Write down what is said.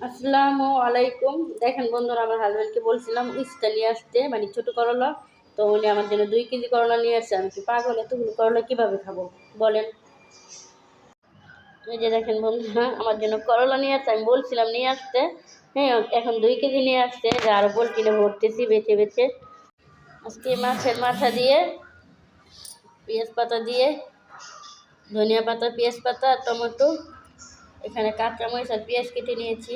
আসসালামু আলাইকুম। দেখেন বন্ধুরা, আমার হাজব্যান্ডকে বলছিলাম ইস্টা নিয়ে আসতে, মানে ছোটো করলা। তো উনি আমার জন্য 2 কেজি করলা নিয়ে আসছে। আমি কি পাগল, এতগুলো করলা কীভাবে খাবো বলেন? এই যে দেখেন বন্ধুরা, আমার জন্য করলা নিয়ে আসছে। আমি বলছিলাম নিয়ে আসতে, হ্যাঁ এখন 2 কেজি নিয়ে আসছে। যে আরও পোলট্রিনে ভরতেছি বেছে বেছে। আজকে মাছের মাথা দিয়ে, পেঁয়াজ পাতা দিয়ে, ধনিয়া পাতা, পেঁয়াজ পাতা আর টমেটো, এখানে কাঁচামরিচ আর পেঁয়াজ কেটে নিয়েছি।